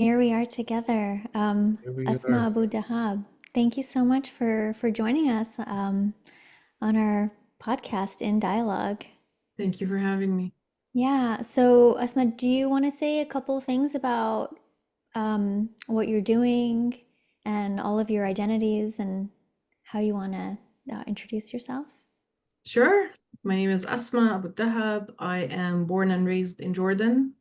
Here we are together. Here we Asma are. Abu-Dahab. Thank you so much for joining us on our podcast in dialogue. Thank you for having me. Yeah. So Asma, do you want to say a couple of things about what you're doing and all of your identities and how you want to introduce yourself? Sure. My name is Asma Abu-Dahab. I am born and raised in Jordan.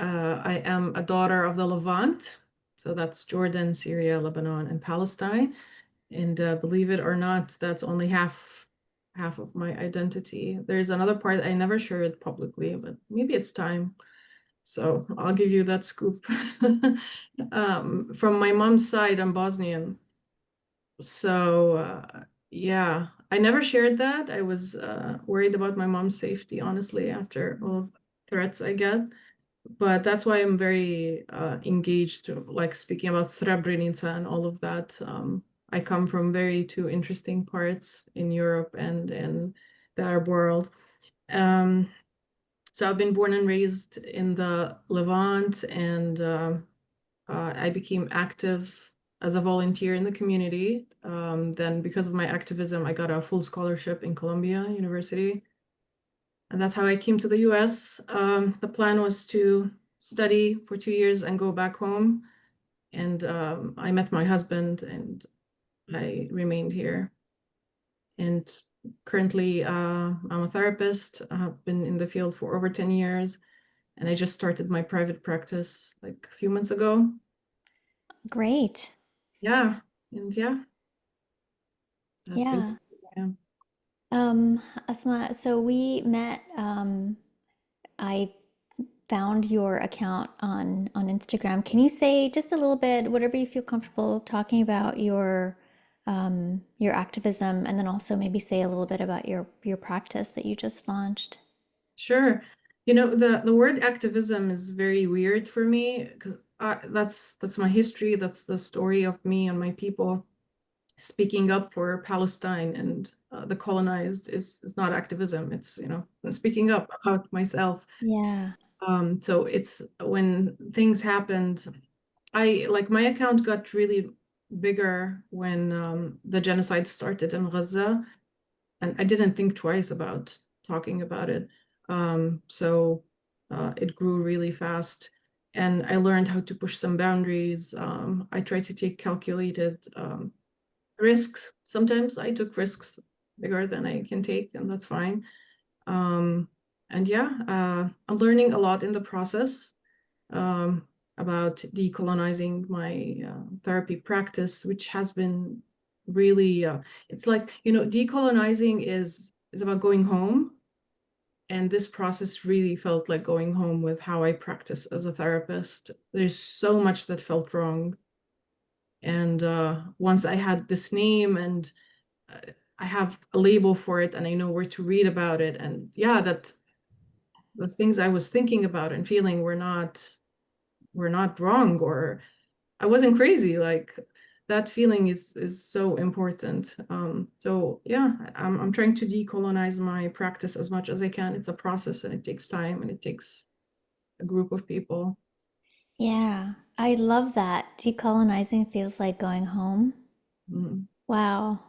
I am a daughter of the Levant. So that's Jordan, Syria, Lebanon, and Palestine. And believe it or not, that's only half of my identity. There's another part I never shared publicly, but maybe it's time. So I'll give you that scoop. From my mom's side, I'm Bosnian. So, yeah, I never shared that. I was worried about my mom's safety, honestly, after all the threats I get. But that's why I'm very engaged to like speaking about Srebrenica and all of that. I come from very two interesting parts in Europe and in the Arab world. Um, so I've been born and raised in the Levant, and I became active as a volunteer in the community. Then, because of my activism, I got a full scholarship in Columbia University. And that's how I came to the US. The plan was to study for 2 years and go back home. And I met my husband and I remained here. And currently, I'm a therapist. I have been in the field for over 10 years. And I just started my private practice like a few months ago. Great. Yeah. And yeah, that's Yeah. basically who I am. Asma, so we met, I found your account on Instagram. Can you say just a little bit, whatever you feel comfortable talking about your activism, and then also maybe say a little bit about your practice that you just launched? Sure. The word activism is very weird for me because that's my history. That's the story of me and my people. Speaking up for Palestine and the colonized is not activism. It's, speaking up about myself. Yeah. So it's when things happened, I like my account got really bigger when the genocide started in Gaza, and I didn't think twice about talking about it. So it grew really fast, and I learned how to push some boundaries. I try to take calculated risks. Sometimes I took risks bigger than I can take, and that's fine. Um, and yeah, I'm learning a lot in the process about decolonizing my therapy practice, which has been really, it's like, decolonizing is about going home. And this process really felt like going home with how I practice as a therapist. There's so much that felt wrong. And once I had this name and uh, I have a label for it and I know where to read about it. And yeah, that the things I was thinking about and feeling were not wrong, or I wasn't crazy. Like that feeling is so important. So yeah, I'm trying to decolonize my practice as much as I can. It's a process and it takes time and it takes a group of people. Yeah. I love that. Decolonizing feels like going home. Mm. Wow.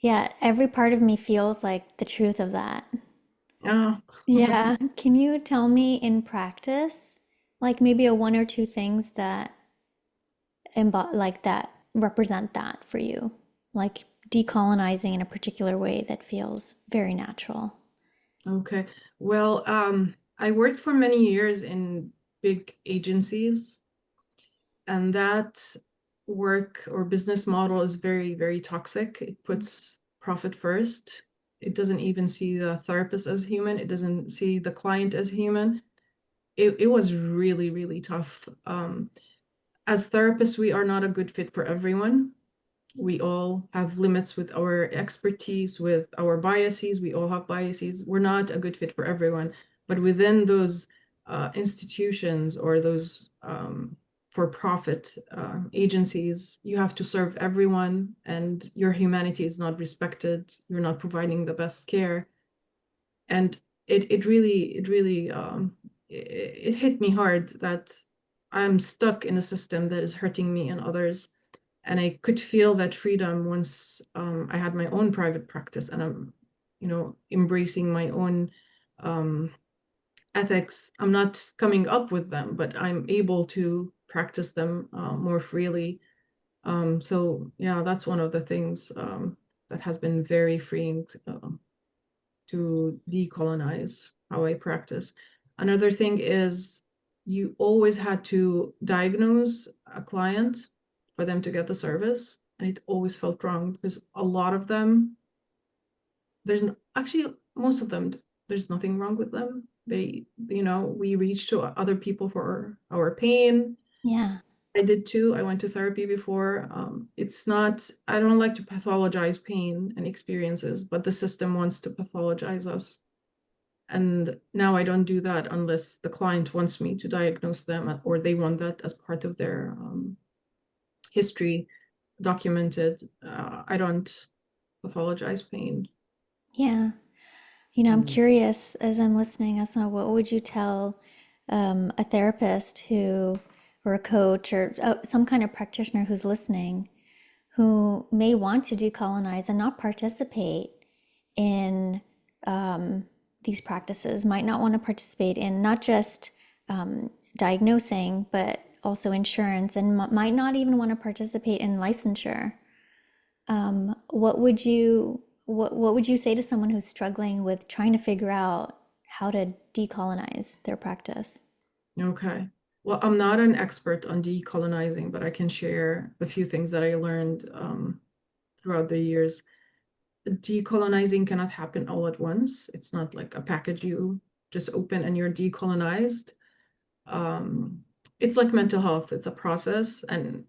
Yeah, every part of me feels like the truth of that. Yeah. Yeah. Can you tell me in practice, like maybe a one or two things that like that represent that for you? Like decolonizing in a particular way that feels very natural. Okay. Well, I worked for many years in big agencies, and that work or business model is very, very toxic. It puts profit first. It doesn't even see the therapist as human. It doesn't see the client as human. It was really, really tough. As therapists, we are not a good fit for everyone. We all have limits with our expertise, with our biases. We all have biases. We're not a good fit for everyone. But within those institutions or those for-profit agencies, you have to serve everyone, and your humanity is not respected. You're not providing the best care, and it really it hit me hard that I'm stuck in a system that is hurting me and others. And I could feel that freedom once I had my own private practice and I'm, embracing my own um, ethics. I'm not coming up with them, but I'm able to practice them more freely. So yeah, that's one of the things that has been very freeing to decolonize how I practice. Another thing is you always had to diagnose a client for them to get the service, and it always felt wrong because a lot of them, actually most of them, there's nothing wrong with them. We reach to other people for our pain. Yeah. I did too. I went to therapy before. It's not, I don't like to pathologize pain and experiences, but the system wants to pathologize us. And now I don't do that unless the client wants me to diagnose them or they want that as part of their history documented. I don't pathologize pain. Yeah. I'm Mm. curious as I'm listening, Asma, what would you tell a therapist who, or a coach, or some kind of practitioner who's listening, who may want to decolonize and not participate in these practices, might not want to participate in not just diagnosing, but also insurance, and might not even want to participate in licensure? What would you say to someone who's struggling with trying to figure out how to decolonize their practice? Okay. Well, I'm not an expert on decolonizing, but I can share the few things that I learned throughout the years. Decolonizing cannot happen all at once. It's not like a package you just open and you're decolonized. Um, it's like mental health. It's a process and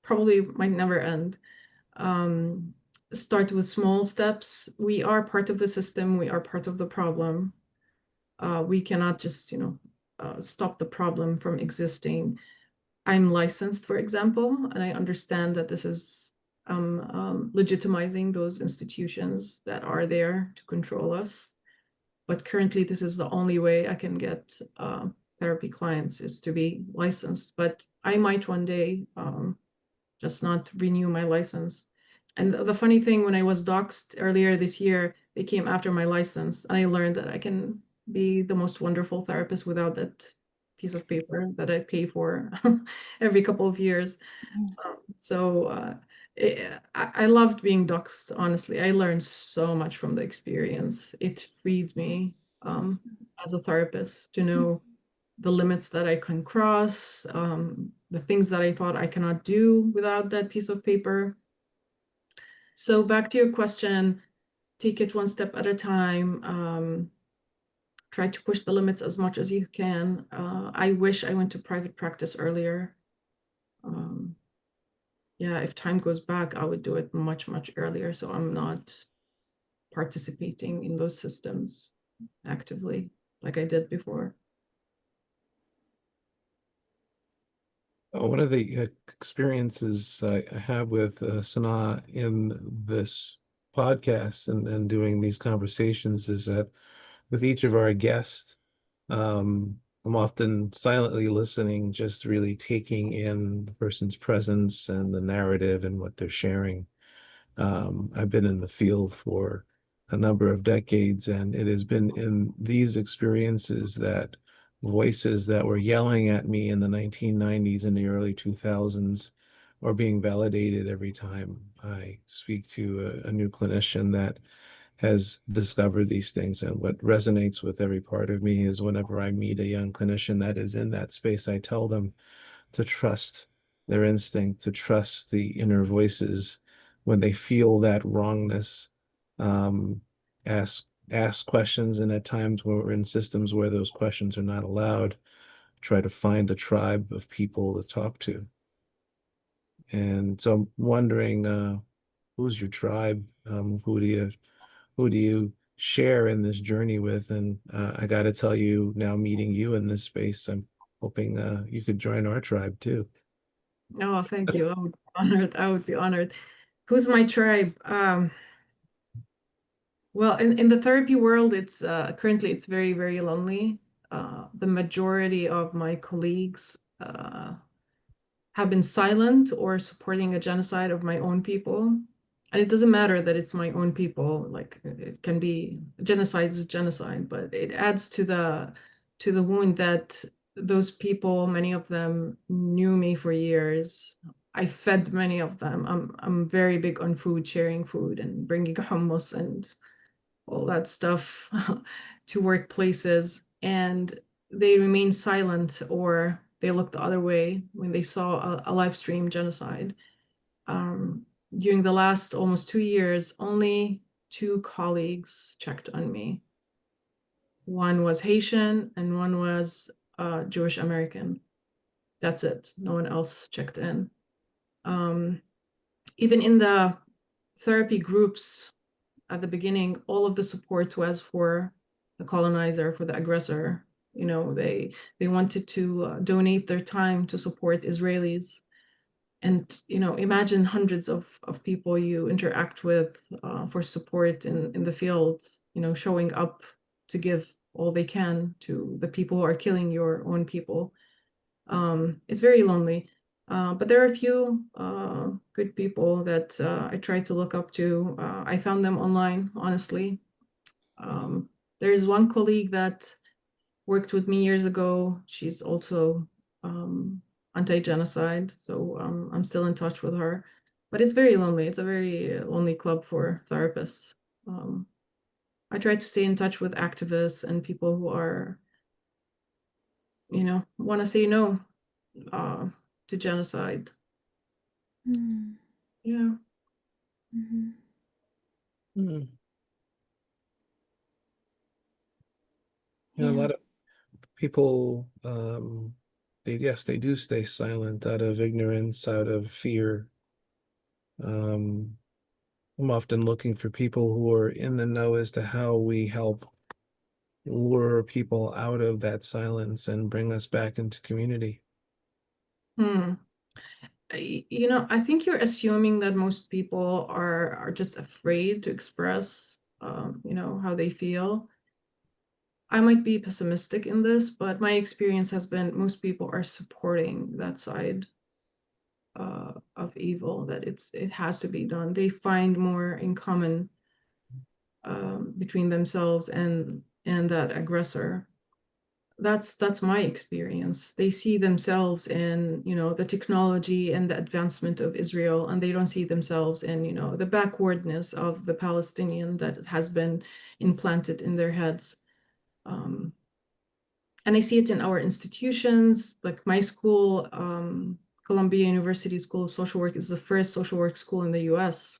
probably might never end. Um, Start with small steps. We are part of the system. We are part of the problem. We cannot just, stop the problem from existing. I'm licensed, for example, and I understand that this is legitimizing those institutions that are there to control us. But currently, this is the only way I can get therapy clients is to be licensed. But I might one day just not renew my license. And the funny thing, when I was doxxed earlier this year, they came after my license, and I learned that I can be the most wonderful therapist without that piece of paper that I pay for every couple of years. So I loved being doxxed, honestly. I learned so much from the experience. It freed me as a therapist to know the limits that I can cross, the things that I thought I cannot do without that piece of paper. So back to your question, take it one step at a time. Try to push the limits as much as you can. I wish I went to private practice earlier. Um, yeah, if time goes back, I would do it much, much earlier. So I'm not participating in those systems actively like I did before. One of the experiences I have with Sana in this podcast and doing these conversations is that with each of our guests, I'm often silently listening, just really taking in the person's presence and the narrative and what they're sharing. I've been in the field for a number of decades, and it has been in these experiences that voices that were yelling at me in the 1990s and the early 2000s are being validated every time I speak to a new clinician that has discovered these things. And what resonates with every part of me is whenever I meet a young clinician that is in that space, I tell them to trust their instinct, to trust the inner voices when they feel that wrongness. Um, ask questions, and at times when we're in systems where those questions are not allowed, try to find a tribe of people to talk to. And so I'm wondering, who's your tribe? Who do you share in this journey with? And I got to tell you, now meeting you in this space, I'm hoping you could join our tribe too. Oh, thank you. I would be honored. I would be honored. Who's my tribe? Well, in the therapy world, it's currently it's very, very lonely. The majority of my colleagues have been silent or supporting a genocide of my own people. And it doesn't matter that it's my own people, like it can be genocide is genocide, but it adds to the wound that those people, many of them knew me for years. I fed many of them. I'm very big on food, sharing food and bringing hummus and all that stuff to workplaces, and they remained silent or they looked the other way when they saw a live stream genocide. Um, During the last almost 2 years, only two colleagues checked on me. One was Haitian and one was Jewish American. That's it. No one else checked in. Um, Even in the therapy groups at the beginning, all of the support was for the colonizer, for the aggressor. You know, they wanted to donate their time to support Israelis. And, you know, imagine hundreds of people you interact with for support in the field, you know, showing up to give all they can to the people who are killing your own people. It's very lonely. But there are a few good people that I try to look up to. I found them online, honestly. There's one colleague that worked with me years ago. She's also anti-genocide, so I'm still in touch with her. But it's very lonely. It's a very lonely club for therapists. Um, I try to stay in touch with activists and people who are, you know, want to say no uh, to genocide. Mm, Yeah. mhm. Hmm. A Yeah. lot of people, they do stay silent out of ignorance, out of fear. Um, I'm often looking for people who are in the know as to how we help lure people out of that silence and bring us back into community. Hmm. You know, I think you're assuming that most people are just afraid to express, you know, how they feel. I might be pessimistic in this, but my experience has been most people are supporting that side of evil, that it has to be done. They find more in common between themselves and that aggressor. That's my experience. They see themselves in, you know, the technology and the advancement of Israel, and they don't see themselves in, you know, the backwardness of the Palestinian that has been implanted in their heads. Um, and I see it in our institutions, like my school, Columbia University School of Social Work is the first social work school in the US,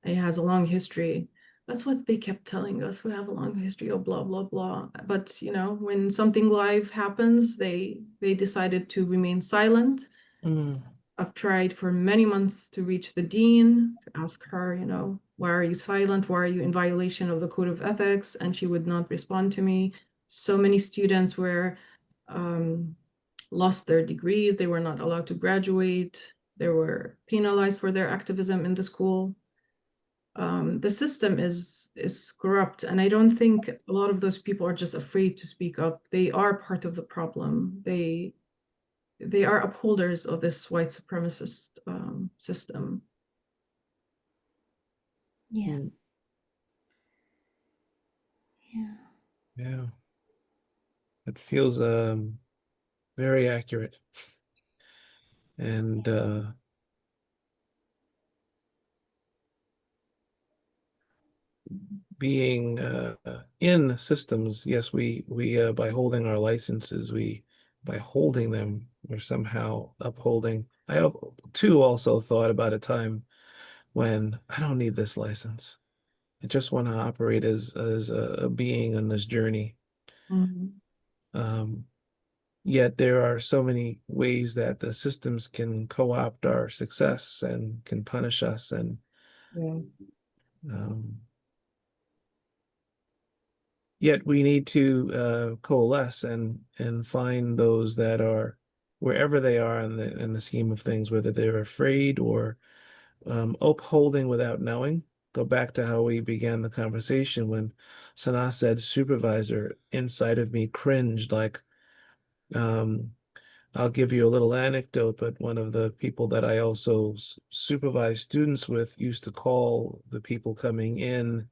and it has a long history. That's what they kept telling us. We have a long history of blah, blah, blah. But, you know, when something live happens, they decided to remain silent. Mm. I've tried for many months to reach the dean, to ask her, you know, why are you silent? Why are you in violation of the code of ethics? And she would not respond to me. So many students were um, lost their degrees. They were not allowed to graduate. They were penalized for their activism in the school. The system is corrupt, and I don't think a lot of those people are just afraid to speak up. They are part of the problem. They are upholders of this white supremacist system. Yeah. Mm. Yeah. Yeah, it feels very accurate. And being in systems, yes, we by holding our licenses, we by holding them, we're somehow upholding. Too also thought about a time when I don't need this license. I just want to operate as a being on this journey. Mhm. Um, Yet there are so many ways that the systems can co-opt our success and can punish us, and Yeah. um, yet we need to coalesce and find those that are wherever they are in the scheme of things, whether they're afraid or upholding without knowing. Go back to how we began the conversation when Sanaa said supervisor. Inside of me cringed like, um, I'll give you a little anecdote, but one of the people that I also supervise students with used to call the people coming in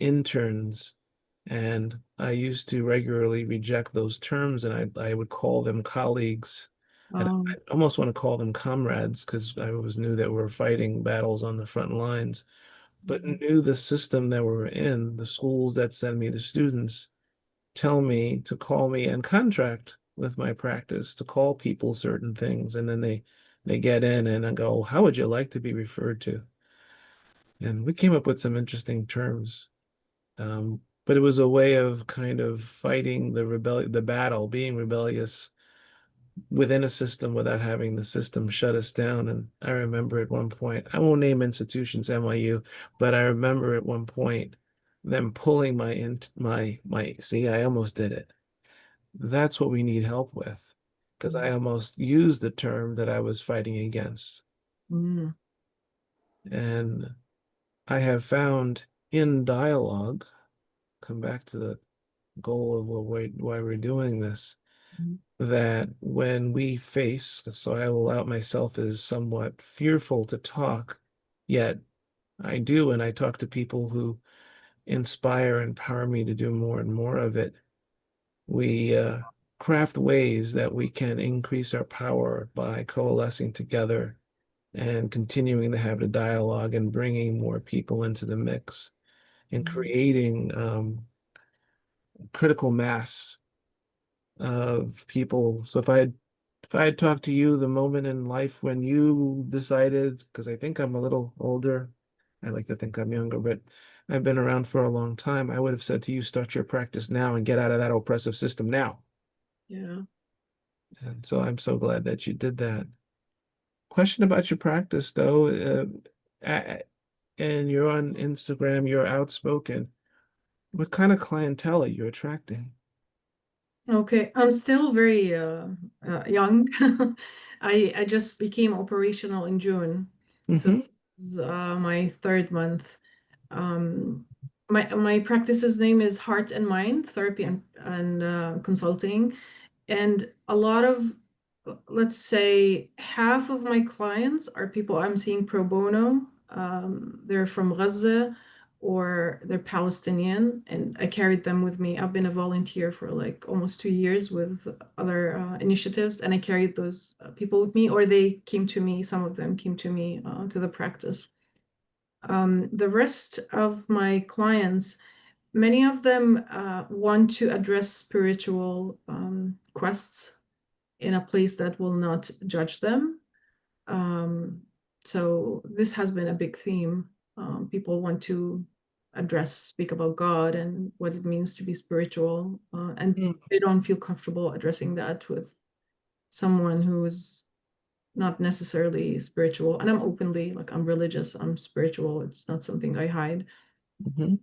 interns, and I used to regularly reject those terms, and I would call them colleagues, and I Um, almost want to call them comrades because I always knew that we're fighting battles on the front lines, but knew the system that we're in, the schools that send me the students tell me to call me and contract with my practice to call people certain things, and then they get in and I go, how would you like to be referred to? And we came up with some interesting terms. But it was a way of kind of fighting the battle, being rebellious within a system without having the system shut us down. And I remember at one point, I won't name institutions, NYU, but I remember at one point them pulling see, I almost did it. That's what we need help with. Because I almost used the term that I was fighting against. mm, And I have found in dialogue, come back to the goal of why we're doing this, mm, that when we face, so I will out myself as somewhat fearful to talk, yet I do, and I talk to people who inspire, empower me to do more and more of it. We craft ways that we can increase our power by coalescing together and continuing to have the dialogue and bringing more people into the mix and mm. creating critical mass of people. So if I had talked to you the moment in life when you decided, because I think I'm a little older, I like to think I'm younger, but I've been around for a long time, I would have said to you, start your practice now and get out of that oppressive system now. Yeah. And so I'm so glad that you did that. Question about your practice, though, and you're on Instagram, you're outspoken. What kind of clientele are you attracting? Okay, I'm still very young. I just became operational in June, so Mm-hmm. this is my third month. Um, my practice's name is Heart and Mind Therapy and Consulting. And a lot of, let's say, half of my clients are people I'm seeing pro bono. They're from Gaza or they're Palestinian, and I carried them with me. I've been a volunteer for like almost 2 years with other initiatives, and I carried those people with me, or they came to me, some of them came to me to the practice. The rest of my clients, many of them want to address spiritual quests in a place that will not judge them. Um, so this has been a big theme. People want to speak about God and what it means to be spiritual, and they don't feel comfortable addressing that with someone who's not necessarily spiritual. And I'm openly, like, I'm religious, I'm spiritual. It's not something I hide. Mm-hmm.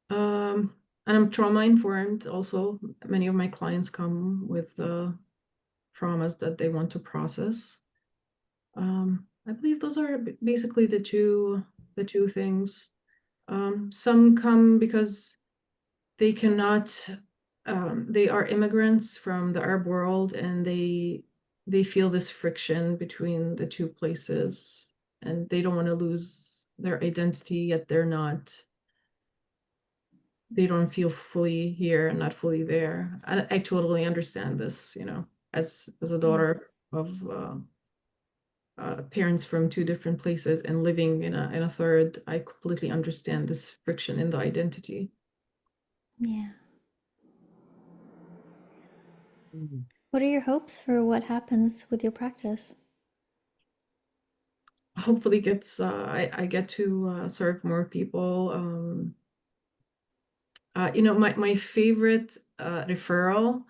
And I'm trauma informed also. Many of my clients come with traumas that they want to process. I believe those are basically the two things. Some come because they cannot, they are immigrants from the Arab world, and they feel this friction between the two places, and they don't want to lose their identity, yet they don't feel fully here and not fully there. I totally understand this, as a Yeah. daughter of parents from two different places and living in a third. I completely understand this friction in the identity. Yeah. Mm-hmm. What are your hopes for what happens with your practice? Hopefully, I get to serve more people. My favorite referral.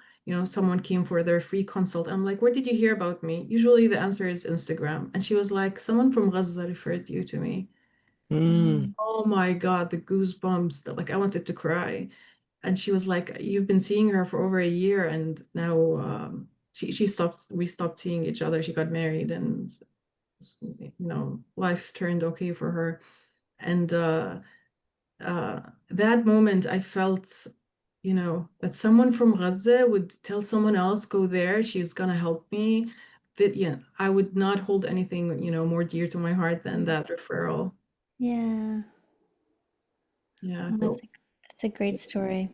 Someone came for their free consult. I'm like, where did you hear about me? Usually the answer is Instagram. And she was like, someone from Gaza referred you to me. Mm. Oh my God, the goosebumps, like I wanted to cry. And she was like, you've been seeing her for over a year, and now we stopped seeing each other. She got married, and life turned okay for her. And that moment I felt, that someone from Gaza would tell someone else, go there, she's gonna help me. That, yeah, I would not hold anything, more dear to my heart than that referral. Yeah. Yeah, Oh, so that's a great story.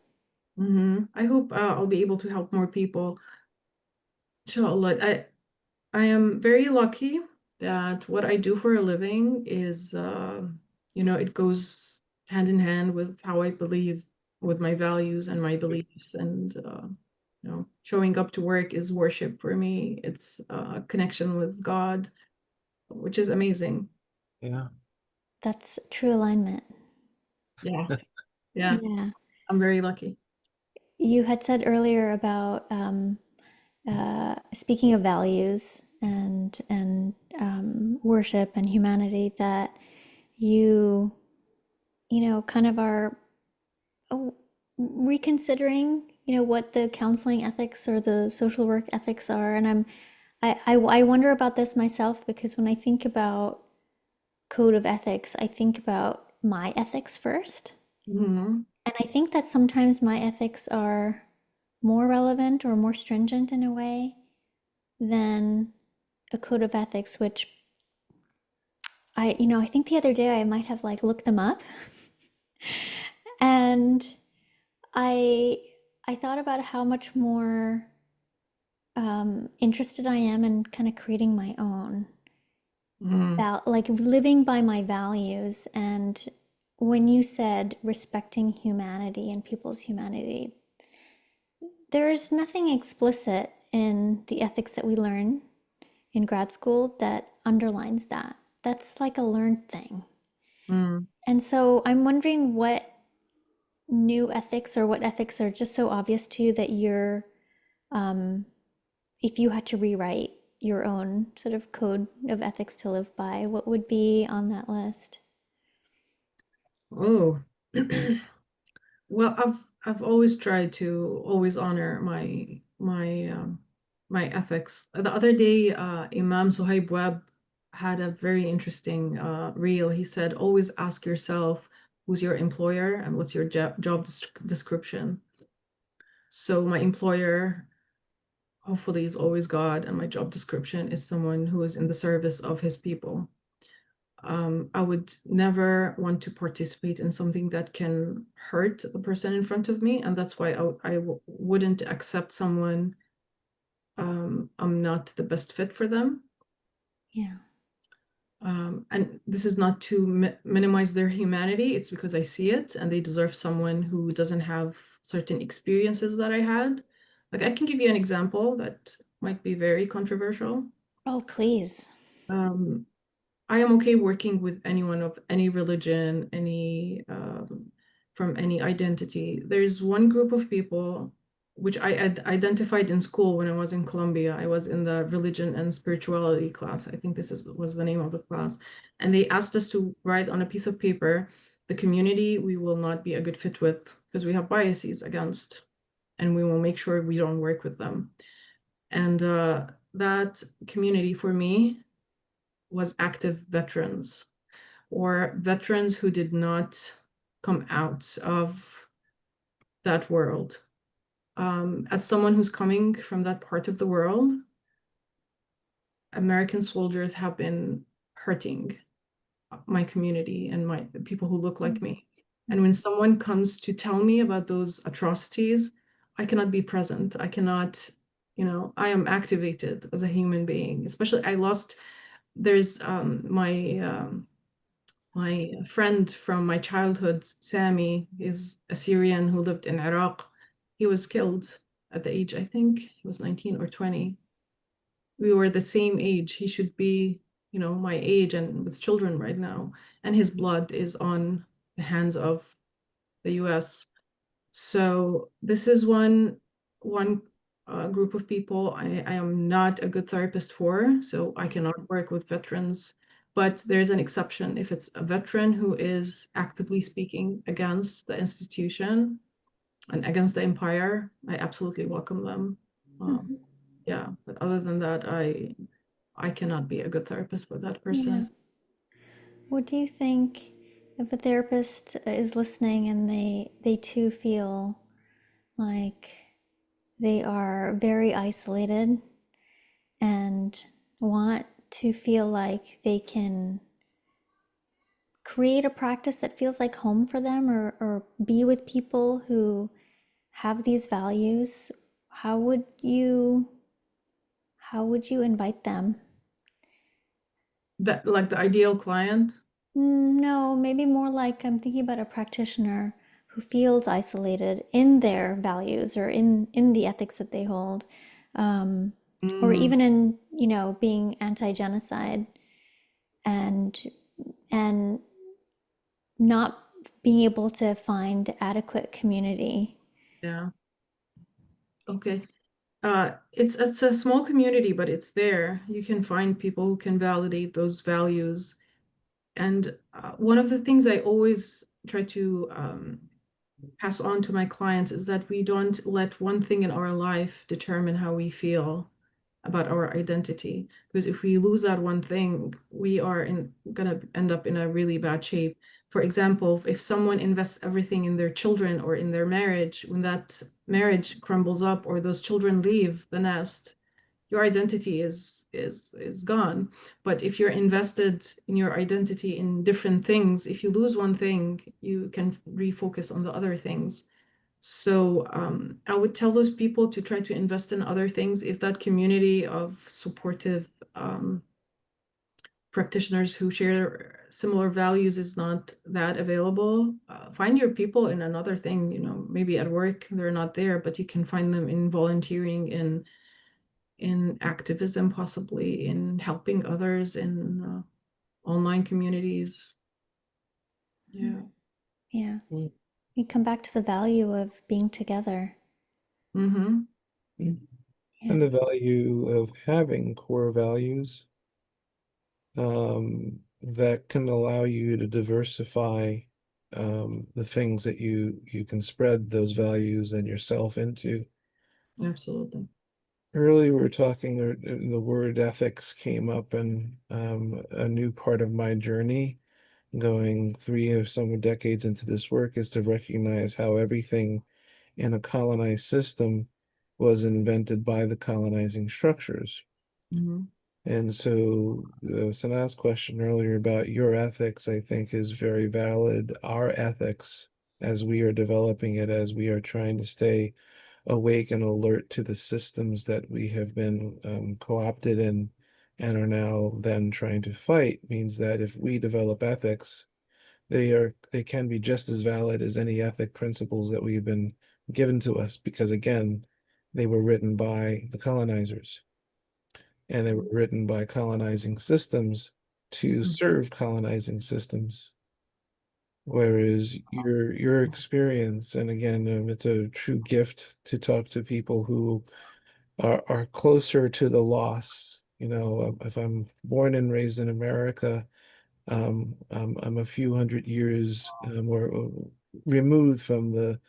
I hope I'll be able to help more people. Inshallah. I am very lucky that what I do for a living is, it goes hand in hand with how I believe, with my values and my beliefs. And, showing up to work is worship for me. It's a connection with God, which is amazing. Yeah. That's true alignment. Yeah. Yeah. Yeah. I'm very lucky. You had said earlier about speaking of values and worship and humanity that you kind of are oh, reconsidering what the counseling ethics or the social work ethics are. And I wonder about this myself, because when I think about code of ethics, I think about my ethics first. Mhm. And I think that sometimes my ethics are more relevant or more stringent in a way than a code of ethics, which I think the other day I might have like looked them up. And I I thought about how much more interested I am in kind of creating my own Mhm. like living by my values. And when you said respecting humanity and people's humanity, there's nothing explicit in the ethics that we learn in grad school that underlines that. That's like a learned thing. Mm. And so I'm wondering what new ethics or what ethics are just so obvious to you that um, if you had to rewrite your own sort of code of ethics to live by, what would be on that list? Oh. Well, I've always tried to always honor my ethics. The other day, Imam Suhaib Webb had a very interesting reel. He said, always ask yourself who's your employer and what's your job description. So my employer, hopefully, is always God, and my job description is someone who is in the service of his people. I would never want to participate in something that can hurt the person in front of me, and that's why wouldn't accept someone I'm not the best fit for them. Yeah. And this is not to minimize their humanity, it's because I see it, and they deserve someone who doesn't have certain experiences that I had. Like, I can give you an example that might be very controversial. Oh, please. Um, I am okay working with anyone of any religion, from any identity. There's one group of people which I identified in school when I was in Colombia. I was in the religion and spirituality class. I think was the name of the class. And they asked us to write on a piece of paper the community we will not be a good fit with because we have biases against, and we will make sure we don't work with them. And that community for me was active veterans, or veterans who did not come out of that world. As someone who's coming from that part of the world, American soldiers have been hurting my community and my people who look like me. And when someone comes to tell me about those atrocities, I cannot be present. I cannot, I am activated as a human being. Especially, there's my friend from my childhood, Sami, is a Syrian who lived in Iraq. He was killed at the age, I think he was 19 or 20. We were the same age. He should be, my age and with children right now. And his blood is on the hands of the US. So this is one group of people I am not a good therapist for, so I cannot work with veterans. But there's an exception. If it's a veteran who is actively speaking against the institution and against the empire, I absolutely welcome them. Um, Mhm. yeah, but other than that, I cannot be a good therapist for that Yeah. person. What do you think if a therapist is listening and they too feel like they are very isolated and want to feel like they can create a practice that feels like home for them, or be with people who have these values, how would you invite them? That like the ideal client. No, maybe more like I'm thinking about a practitioner who feels isolated in their values or in the ethics that they hold, um, or Mm, even in, being anti-genocide, and and not being able to find adequate community. yeah. Okay. It's a small community, but it's there. You can find people who can validate those values. And one of the things I always try to pass on to my clients is that we don't let one thing in our life determine how we feel about our identity. Because if we lose that one thing, we are gonna end up in a really bad shape. For example, if someone invests everything in their children or in their marriage, when that marriage crumbles up or those children leave the nest, your identity is gone. But if you're invested in your identity in different things, if you lose one thing, you can refocus on the other things. So I would tell those people to try to invest in other things. If that community of supportive practitioners who share similar values is not that available, find your people in another thing. Maybe at work they're not there, but you can find them in volunteering, in activism, possibly in helping others in online communities. Yeah. Yeah, we come back to the value of being together. Mm-hmm. Yeah. And the value of having core values that can allow you to diversify the things that you can spread those values and yourself into. Absolutely. Earlier, we were talking, the word ethics came up, and a new part of my journey, going 3 or so decades into this work, is to recognize how everything in a colonized system was invented by the colonizing structures. Mm-hmm. And so, Sanaa's question earlier about your ethics, I think, is very valid. Our ethics, as we are developing it, as we are trying to stay awake and alert to the systems that we have been co-opted in and are now then trying to fight, means that if we develop ethics, they can be just as valid as any ethic principles that we've been given to us, because again, they were written by the colonizers, and they were written by colonizing systems to serve colonizing systems. Whereas your experience, and again, it's a true gift to talk to people who are closer to the loss. If I'm born and raised in America, I'm a few hundred years more removed from the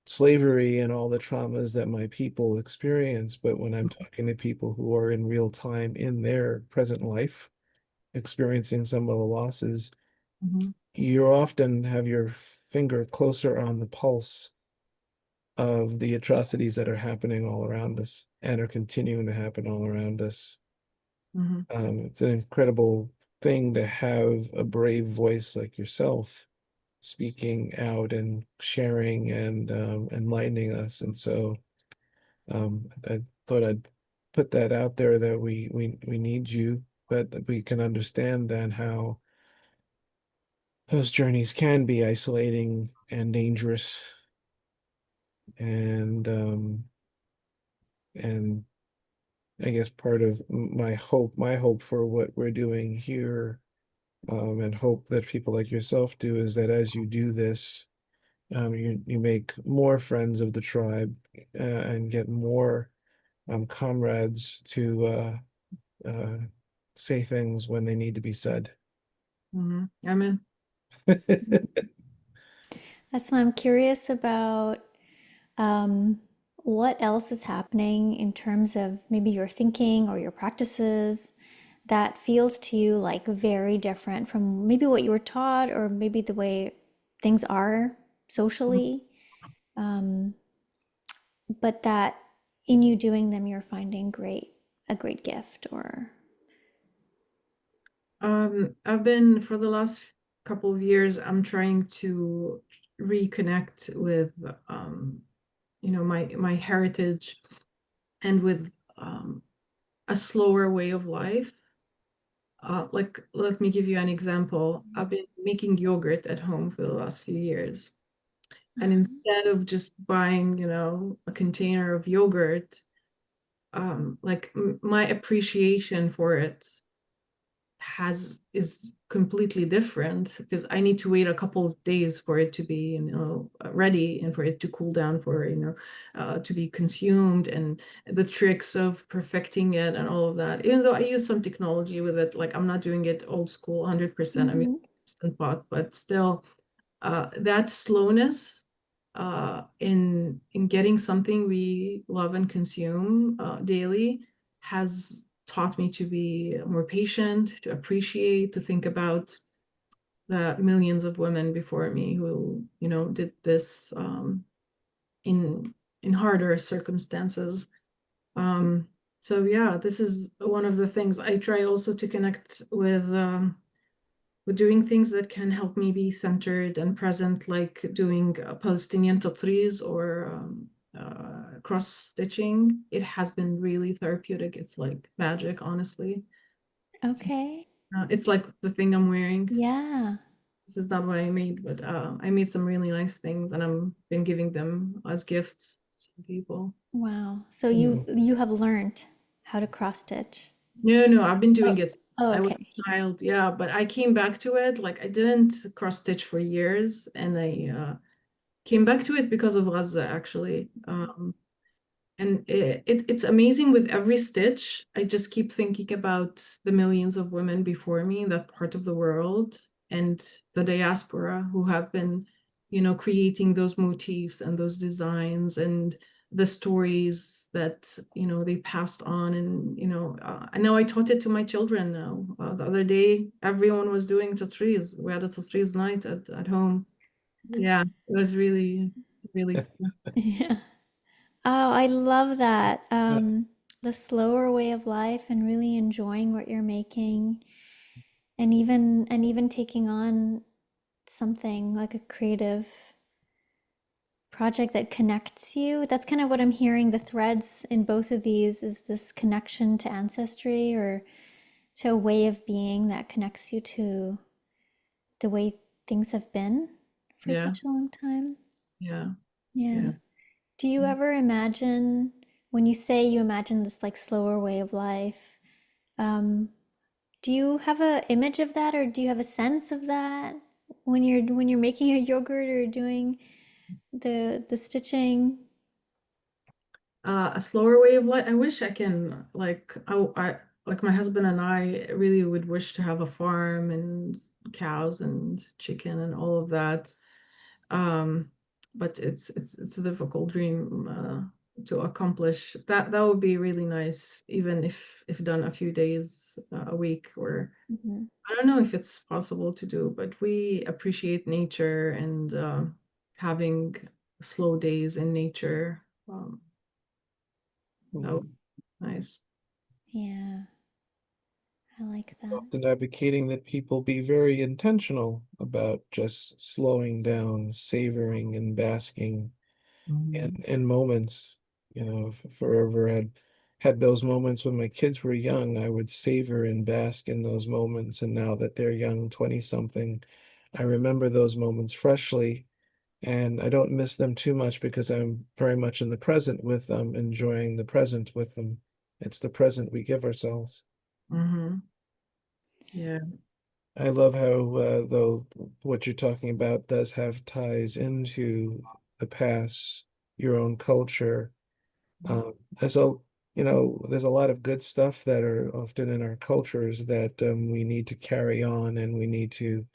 slavery and all the traumas that my people experience. But when I'm talking to people who are in real time in their present life, experiencing some of the losses, Mm-hmm. you often have your finger closer on the pulse of the atrocities that are happening all around us and are continuing to happen all around us. Mm-hmm. It's an incredible thing to have a brave voice like yourself speaking out and sharing and enlightening us. And so I thought I'd put that out there, that we need you, but that we can understand then how those journeys can be isolating and dangerous, and I guess part of my hope for what we're doing here, and hope that people like yourself do, is that as you do this, you make more friends of the tribe, and get more comrades to uh, say things when they need to be said. Mm-hmm. Amen. That's why I'm curious about um, what else is happening in terms of maybe your thinking or your practices that feels to you like very different from maybe what you were taught, or maybe the way things are socially. Um, but that in you doing them, you're finding a great gift or. I've been for the last couple of years, I'm trying to reconnect with my heritage and with a slower way of life. Like, let me give you an example. I've been making yogurt at home for the last few years. And instead of just buying, a container of yogurt, like my appreciation for it is completely different because I need to wait a couple of days for it to be, ready and for it to cool down for, to be consumed, and the tricks of perfecting it and all of that. Even though I use some technology with it, like I'm not doing it old school 100%. I mean, Mm-hmm. instant pot, but still, that slowness in getting something we love and consume daily has taught me to be more patient, to appreciate, to think about the millions of women before me who, did this in harder circumstances. Um, so yeah, this is one of the things I try also to connect with doing things that can help me be centered and present, like doing Palestinian tatreez or cross stitching. It has been really therapeutic. It's like magic, honestly. Okay. It's like the thing I'm wearing. Yeah. This is not what I made, but I made some really nice things, and I've been giving them as gifts to some people. Wow. So Mm. you have learned how to cross stitch. No, no, I've been Oh, doing it since oh, I was okay. a child. Yeah, but I came back to it. Like I didn't cross stitch for years, and I came back to it because of Gaza, actually. And it's amazing with every stitch. I just keep thinking about the millions of women before me in that part of the world and the diaspora who have been, creating those motifs and those designs and the stories that, they passed on. And, and now I taught it to my children now. The other day, everyone was doing tatreez. We had a tatreez night at home. Yeah, it was really, really cool. Yeah. Oh, I love that. Yeah. The slower way of life and really enjoying what you're making and even taking on something like a creative project that connects you. That's kind of what I'm hearing. The threads in both of these is this connection to ancestry or to a way of being that connects you to the way things have been for Yeah, such a long time. yeah, Yeah. yeah. Do you ever imagine, when you say you imagine this like slower way of life, um, do you have a image of that or do you have a sense of that when you're making a yogurt or doing the stitching? A slower way of life. I wish I can like my husband and I really would wish to have a farm and cows and chicken and all of that. Um, but it's a difficult dream to accomplish. That would be really nice, even if done a few days a week, or Mhm. I don't know if it's possible to do, but we appreciate nature and having slow days in nature. That would Mm. be nice. Yeah, I like that. Often advocating that people be very intentional about just slowing down, savoring and basking Mhm. in moments. If forever had those moments when my kids were young, I would savor and bask in those moments. And now that they're young, 20 something, I remember those moments freshly, and I don't miss them too much because I'm very much in the present with them, enjoying the present with them. It's the present we give ourselves. Mhm. Yeah. I love how, though, what you're talking about does have ties into the past, your own culture. And so, there's a lot of good stuff that are often in our cultures that we need to carry on and we need to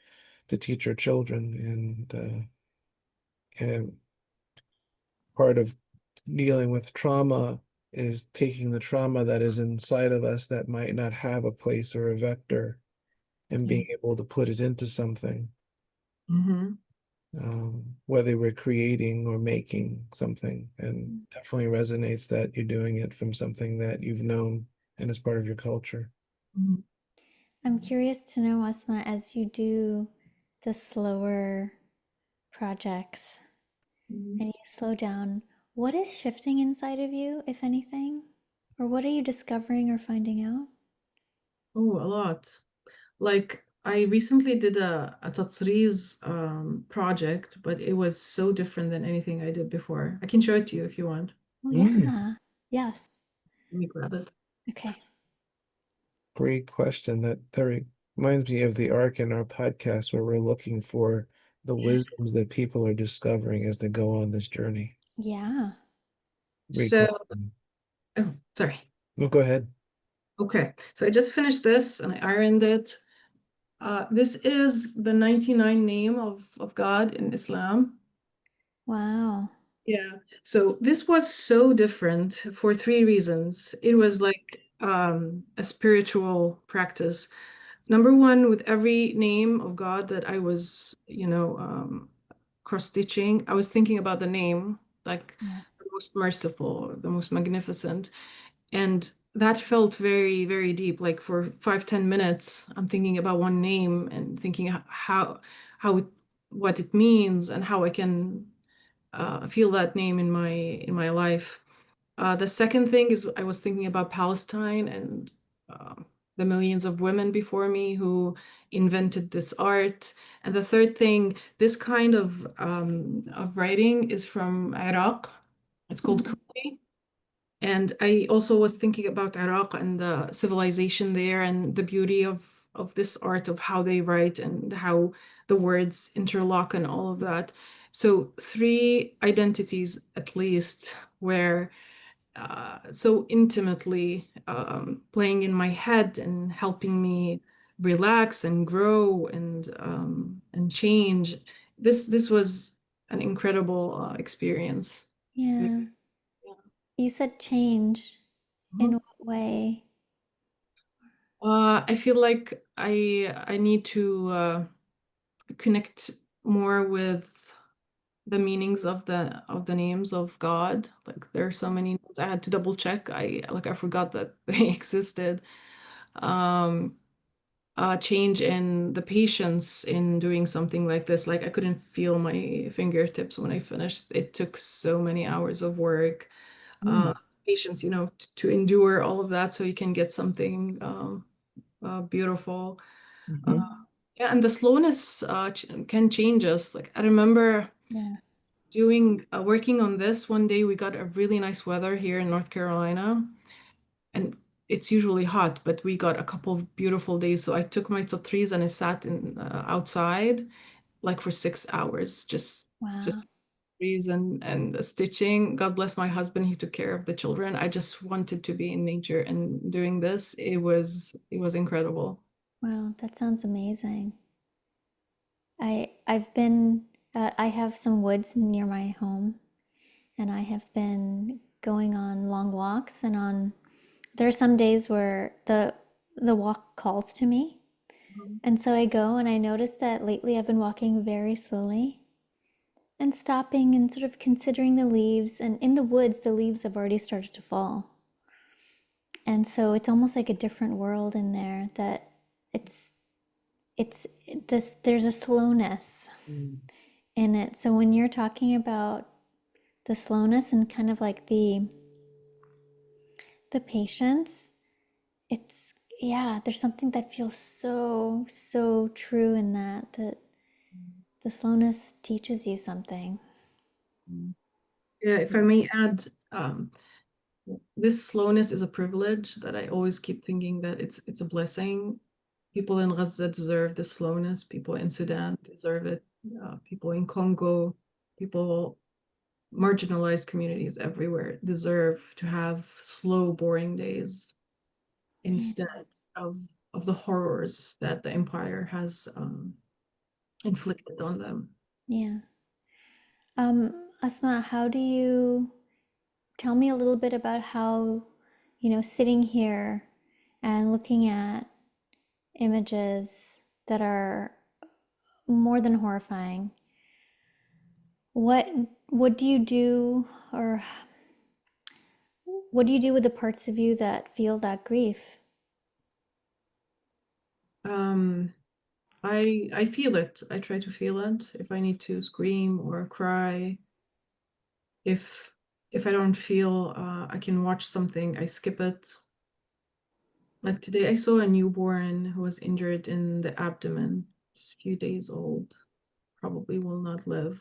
teach our children. And part of dealing with trauma is taking the trauma that is inside of us that might not have a place or a vector and Yeah. being able to put it into something. Mhm. whether we're creating or making something, and Mm. definitely resonates that you're doing it from something that you've known and is part of your culture. Mhm. I'm curious to know, Asma, as you do the slower projects Mhm. and you slow down, what is shifting inside of you, if anything? Or what are you discovering or finding out? Oh, a lot. Like I recently did a tatsriz project, but it was so different than anything I did before. I can show it to you if you want. Oh, Mm, yeah. Yes. Let me grab it. Okay. great question. That reminds me of the arc in our podcast where we're looking for the wisdoms that people are discovering as they go on this journey. Yeah. Great So, question. oh, sorry. No, go ahead. Okay, so I just finished this and I ironed it. This is the 99 name of God in Islam. Wow. Yeah. So this was so different for three reasons. It was like a spiritual practice. Number one, with every name of God that I was, cross-stitching, I was thinking about the name, like Yeah. the most merciful, the most magnificent. And that felt very, very deep. Like for 5, 10 minutes, I'm thinking about one name and thinking how it, what it means and how I can feel that name in my life. The second thing is I was thinking about Palestine and the millions of women before me who invented this art. And the third thing, this kind of writing is from Iraq. It's called Mm. Kufi. And I also was thinking about Iraq and the civilization there and the beauty of this art of how they write and how the words interlock and all of that. So three identities at least were so intimately playing in my head and helping me relax and grow and change. This was an incredible experience. Yeah. You said change. In Mhm. what way? I feel like I need to connect more with the meanings of the names of God. Like there are so many names. I had to double check. I forgot that they existed. Um, change in the patience in doing something like this. Like I couldn't feel my fingertips when I finished. It took so many hours of work. Mm, Patience, to endure all of that so you can get something beautiful. Uh, mhm. yeah, and the slowness can change us. Like I remember Yeah. doing working on this one day, we got a really nice weather here in North Carolina, and it's usually hot, but we got a couple of beautiful days. So I took my trees and I sat in outside like for 6 hours, just Wow. trees and stitching. God bless my husband; he took care of the children. I just wanted to be in nature and doing this. It was incredible. Wow. That sounds amazing. I have some woods near my home, and I have been going on long walks and on there are some days where the walk calls to me. Mhm. And so I go and I notice that lately I've been walking very slowly and stopping and sort of considering the leaves. And in the woods, the leaves have already started to fall. And so it's almost like a different world in there that it's it's this there's a slowness Mm. in it. So when you're talking about the slowness and kind of like the patience, it's yeah, there's something that feels so true in that the slowness teaches you something. Mm. Yeah, if I may add, this slowness is a privilege that I always keep thinking that it's a blessing. People in Gaza deserve the slowness. People in Sudan deserve it. People in Congo, people, marginalized communities everywhere deserve to have slow, boring days Yeah. instead of the horrors that the empire has inflicted on them. Yeah. Asma, how do you tell me a little bit about how, sitting here and looking at images that are more than horrifying, What what do you do, or what do you do with the parts of you that feel that grief? Um, I feel it. I try to feel it. If I need to scream or cry, if I don't feel I can watch something, I skip it. Like today, I saw a newborn who was injured in the abdomen, just a few days old, probably will not live.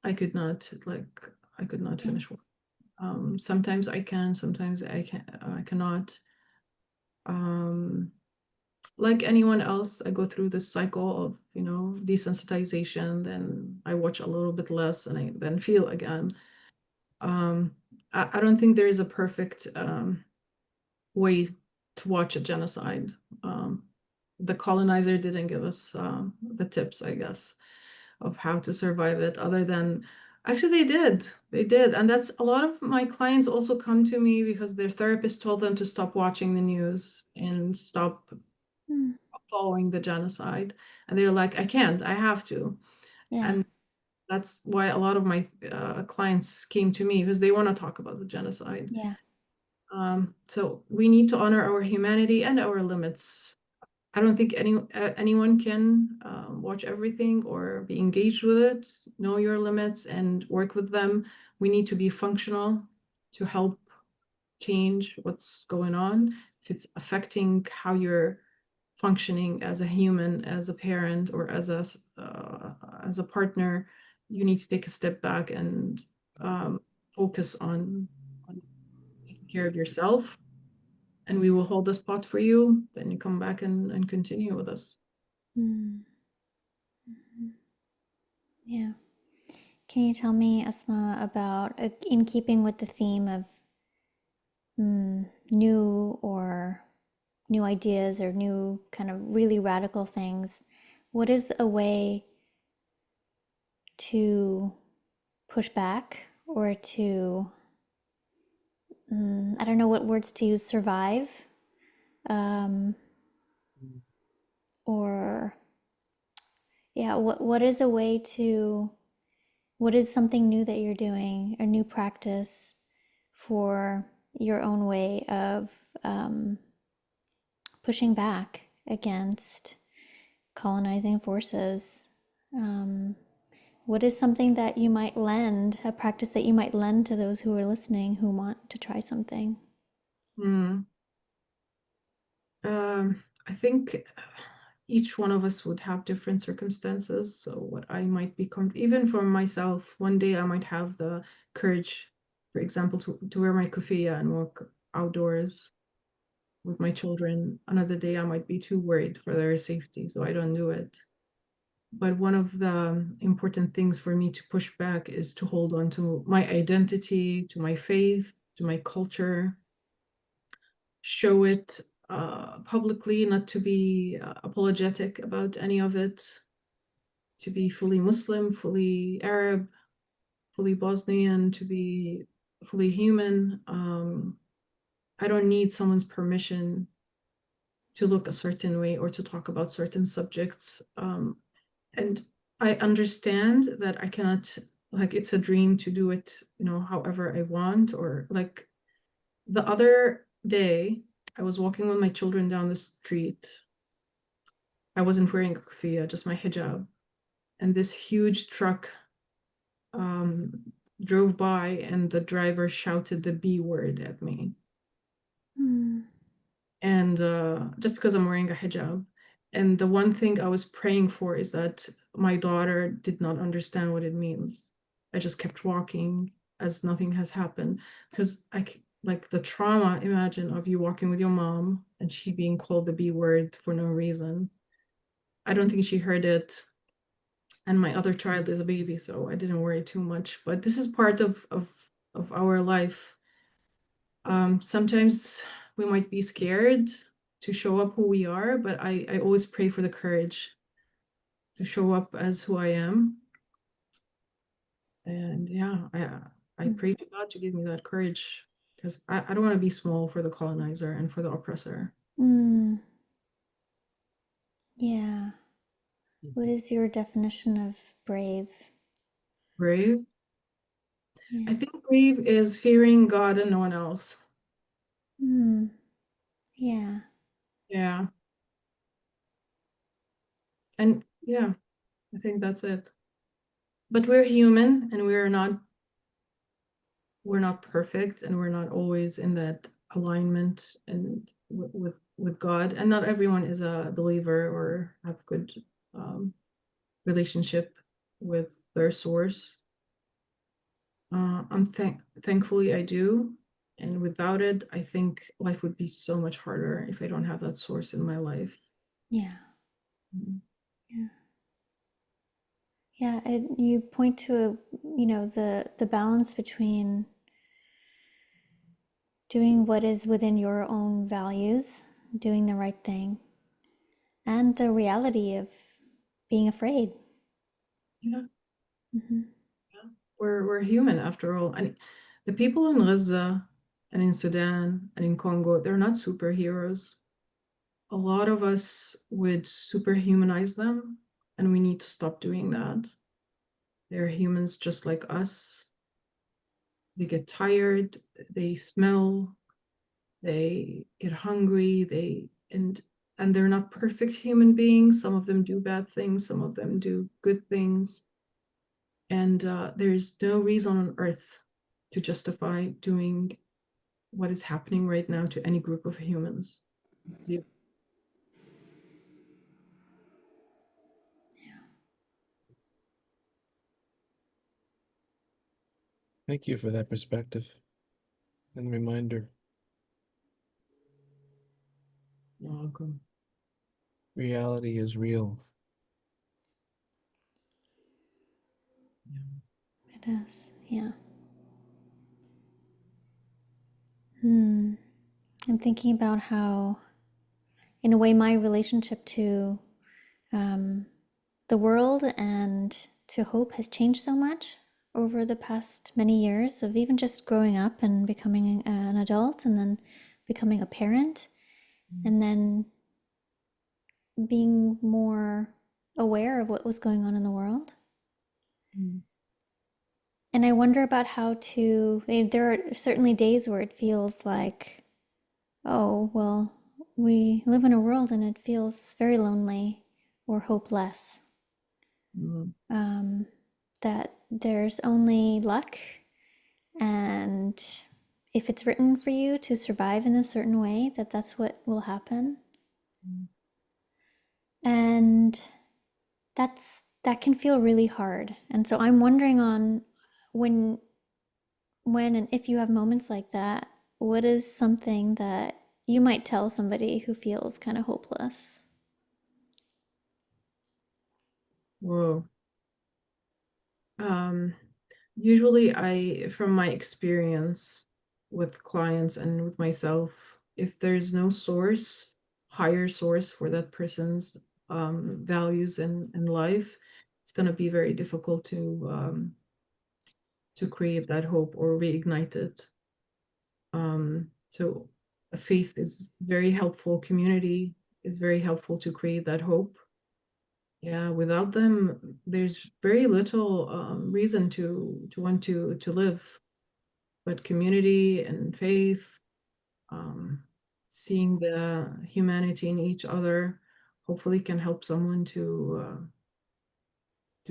I could not, like, I could not Mm, finish one. Sometimes I can, sometimes I cannot. Um, like anyone else, I go through this cycle of, desensitization, then I watch a little bit less and I then feel again. Um, I don't think there is a perfect way to watch a genocide. Um, the colonizer didn't give us the tips, I guess, of how to survive it, other than actually they did. And that's a lot of my clients also come to me because their therapist told them to stop watching the news and stop mm, following the genocide. And they're like, I can't, I have to. yeah, And that's why a lot of my clients came to me because they want to talk about the genocide. yeah. So we need to honor our humanity and our limits. I don't think anyone can watch everything or be engaged with it. Know your limits and work with them. We need to be functional to help change what's going on. If it's affecting how you're functioning as a human, as a parent, or as a partner, you need to take a step back and um, focus on taking care of yourself, and we will hold the spot for you. Then you come back and continue with us. Mm, yeah. Can you tell me, Asma, about, in keeping with the theme of new or new ideas or new kind of really radical things, what is a way to push back or to, I don't know what words to use, survive? Um, or, yeah, what is a way to, what is something new that you're doing, a new practice for your own way of um, pushing back against colonizing forces? Um, what is something that you might lend, a practice that you might lend to those who are listening who want to try something? Hmm. I think each one of us would have different circumstances. So what I might become, even for myself, one day I might have the courage, for example, to wear my kufiya and walk outdoors with my children. Another day I might be too worried for their safety, so I don't do it. But one of the important things for me to push back is to hold on to my identity, to my faith, to my culture, show it publicly, not to be apologetic about any of it, to be fully Muslim, fully Arab, fully Bosnian, to be fully human. I don't need someone's permission to look a certain way or to talk about certain subjects. And I understand that I cannot, like, it's a dream to do it, however I want, or like the other day, I was walking with my children down the street. I wasn't wearing a kufiya, just my hijab. And this huge truck um, drove by, and the driver shouted the B word at me. Mm, And just because I'm wearing a hijab. And the one thing I was praying for is that my daughter did not understand what it means. I just kept walking as nothing has happened because like the trauma, imagine, of you walking with your mom and she being called the B word for no reason. I don't think she heard it. And my other child is a baby, so I didn't worry too much. But this is part of our life. Sometimes we might be scared to show up who we are, but I always pray for the courage to show up as who I am. And yeah, I mm, pray to God to give me that courage because I don't want to be small for the colonizer and for the oppressor. mm, yeah. What is your definition of brave? Brave. Yeah. I think brave is fearing God and no one else. Hmm. Yeah. Yeah. And yeah, I think that's it. But we're human and we're not perfect, and we're not always in that alignment and with God. And not everyone is a believer or have good relationship with their source. Thankfully I do. And without it, I think life would be so much harder if I don't have that source in my life. Yeah. Mhm. Yeah. Yeah. You point to the balance between doing what is within your own values, doing the right thing, and the reality of being afraid. Yeah, Hmm. yeah. We're human after all. And the people in Gaza and in Sudan and in Congo, they're not superheroes. A lot of us would superhumanize them, and we need to stop doing that. They're humans just like us. They get tired, they smell, they get hungry, and they're not perfect human beings. Some of them do bad things, some of them do good things. And there is no reason on earth to justify doing what is happening right now to any group of humans. Zero. Thank you for that perspective and reminder. You're welcome. Reality is real. Yeah. It is. Yeah. Hmm. I'm thinking about how, in a way, my relationship to um, the world and to hope has changed so much over the past many years of even just growing up and becoming an adult and then becoming a parent and then being more aware of what was going on in the world. Mm. And I wonder about how to, there are certainly days where it feels like, oh, well, we live in a world and it feels very lonely or hopeless. Mm. Um, that there's only luck, and if it's written for you to survive in a certain way, that's what will happen. Mm. And that can feel really hard. And so I'm wondering on when when and if you have moments like that, what is something that you might tell somebody who feels kind of hopeless? Whoa. Um, Usually from my experience with clients and with myself, if there's no source, higher source for that person's values in life, it's going to be very difficult to create that hope or reignite it. So faith is very helpful. Community is very helpful to create that hope. Yeah, without them, there's very little reason to want to live. But community and faith, um, seeing the humanity in each other, hopefully can help someone to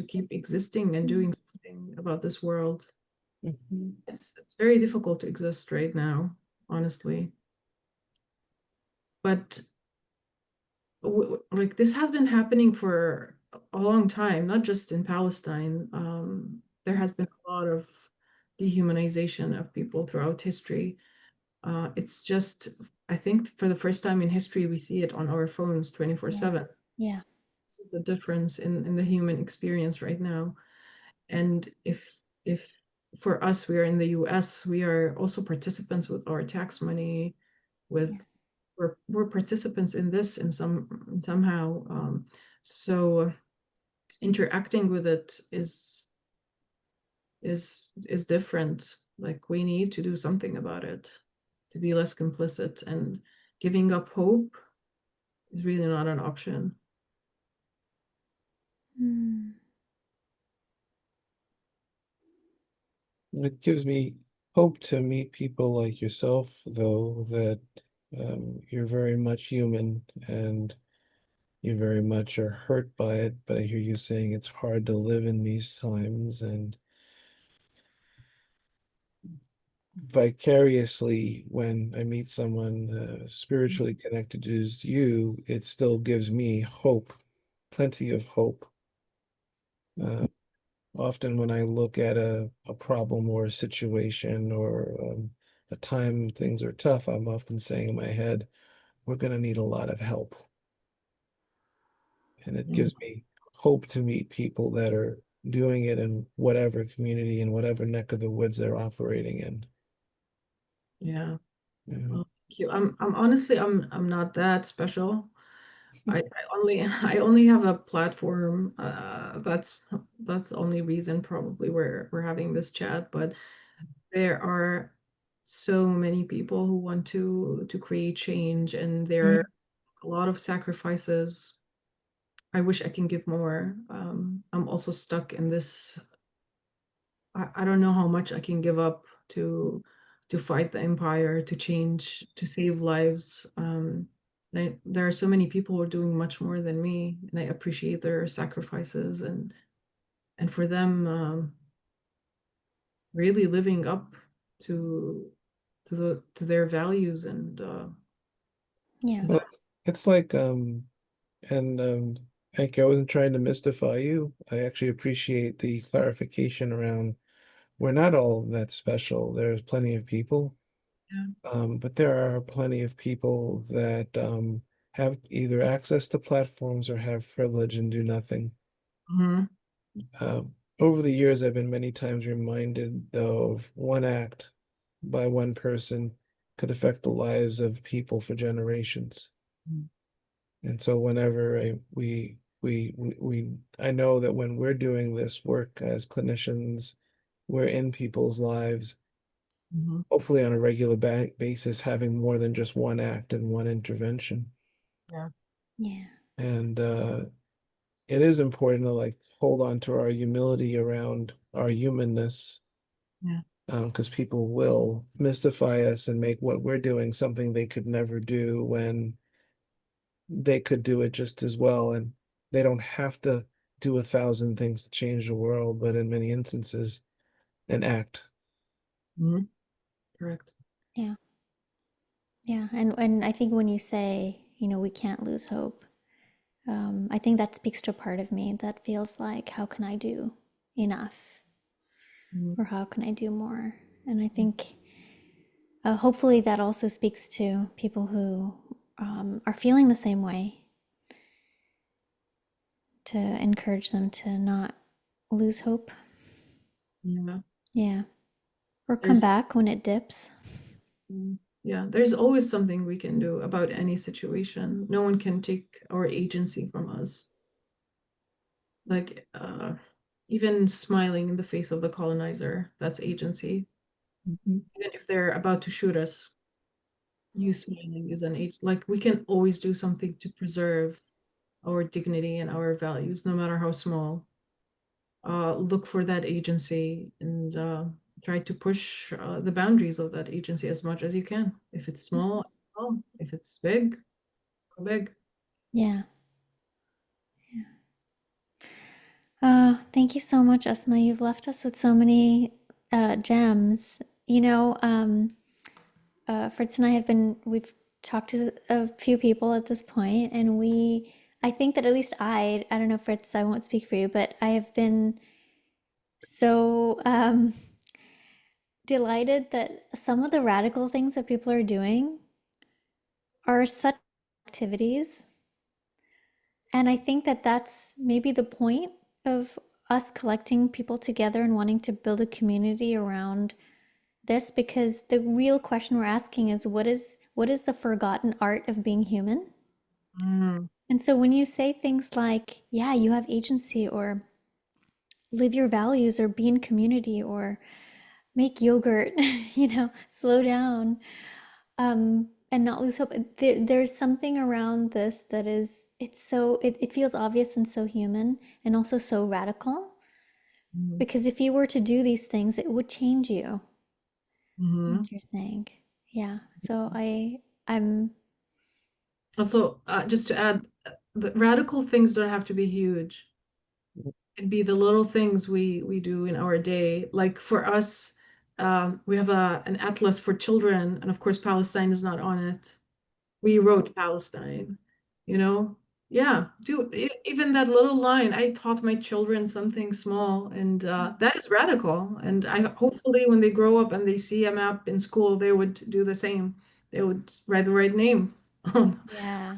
keep existing and doing something about this world. Mhm. It's very difficult to exist right now, honestly. But like this has been happening for a long time, not just in Palestine. There has been a lot of dehumanization of people throughout history. It's just, I think for the first time in history, we see it on our phones Yeah. 24/7. Yeah. This is the difference in the human experience right now. And if for us, we are in the US, we are also participants with our tax money, with Yeah. we're participants in this in somehow. So interacting with it is different. Like we need to do something about it to be less complicit, and giving up hope is really not an option. Hmm. It gives me hope to meet people like yourself, though, that you're very much human and you very much are hurt by it. But I hear you saying it's hard to live in these times, and vicariously, when I meet someone spiritually connected as you, it still gives me hope, plenty of hope. Uh, Often when I look at a problem or a situation or a time things are tough, I'm often saying in my head, we're going to need a lot of help. And it Mm, gives me hope to meet people that are doing it in whatever community and whatever neck of the woods they're operating in. yeah. Yeah. Well, thank you. I'm honestly I'm not that special. I only I only have a platform. That's the only reason probably we're having this chat. But there are so many people who want to create change, and there are Mm. a lot of sacrifices. I wish I can give more. I'm also stuck in this. I don't know how much I can give up to fight the empire, to change, to save lives. There are so many people who are doing much more than me, and I appreciate their sacrifices and for them really living up to to their values and Yeah. Well, it's like and Hank, I wasn't trying to mystify you. I actually appreciate the clarification around we're not all that special. There's plenty of people, yeah. but there are plenty of people that have either access to platforms or have privilege and do nothing. Mhm. Over the years, I've been many times reminded, though, of one act by one person could affect the lives of people for generations. Mhm. And so whenever I know that when we're doing this work as clinicians, we're in people's lives, Mhm. hopefully on a regular basis, having more than just one act and one intervention. Yeah. Yeah. And it is important to like hold on to our humility around our humanness, Yeah. because people will mystify us and make what we're doing something they could never do when they could do it just as well. And they don't have to do 1,000 things to change the world, but in many instances, an act. Mhm. Correct. Yeah. Yeah. And I think when you say, we can't lose hope, I think that speaks to a part of me that feels like, how can I do enough? Mhm. Or how can I do more? And I think hopefully that also speaks to people who are feeling the same way, to encourage them to not lose hope. Yeah. Yeah. Or come There's back when it dips. Yeah, there's always something we can do about any situation. No one can take our agency from us. Like even smiling in the face of the colonizer, that's agency. Mhm. Even if they're about to shoot us, you smiling is an age. Like we can always do something to preserve our dignity and our values, no matter how small. Look for that agency and try to push the boundaries of that agency as much as you can. If it's small, small. If it's big, go big. Yeah. Thank you so much, Asma. You've left us with so many gems. Fritz and I we've talked to a few people at this point, and I think that at least I don't know, Fritz, I won't speak for you, but I have been so delighted that some of the radical things that people are doing are such activities. And I think that that's maybe the point of us collecting people together and wanting to build a community around this, because the real question we're asking is what is the forgotten art of being human? Mm, And so when you say things like, yeah, you have agency, or live your values, or be in community, or make yogurt, slow down, and not lose hope. There's something around this that it feels obvious and so human, and also so radical. Mhm. Because if you were to do these things, it would change you, Mhm. like you're saying. Yeah. So I'm, Also, just to add, the radical things don't have to be huge. It'd be the little things we do in our day. Like for us, we have an atlas for children, and of course, Palestine is not on it. We wrote Palestine, you know? Yeah, even that little line. I taught my children something small, and that is radical. And I hopefully when they grow up and they see a map in school, they would do the same. They would write the right name. yeah,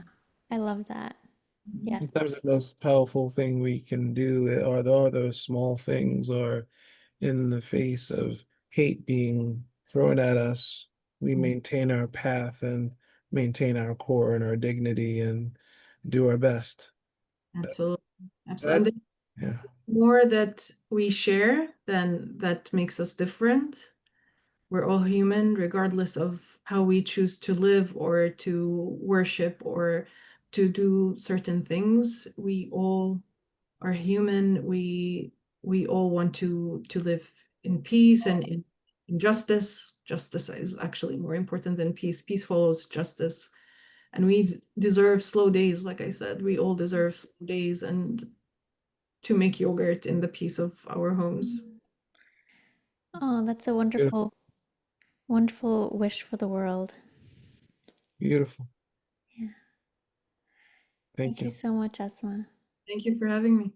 I love that. Yes. Sometimes the most powerful thing we can do are those small things, or in the face of hate being thrown at us, we maintain our path and maintain our core and our dignity and do our best. Absolutely. Absolutely. And That, there's yeah. more that we share than that makes us different. We're all human, regardless of how we choose to live or to worship or to do certain things. We all are human. We all want to live in peace and in justice. Justice is actually more important than peace. Peace follows justice. And we deserve slow days, like I said. We all deserve slow days and to make yogurt in the peace of our homes. Oh, that's a Beautiful. wonderful, wonderful wish for the world. Beautiful. Yeah. Thank Thank you you. so much, Asma. Thank you for having me.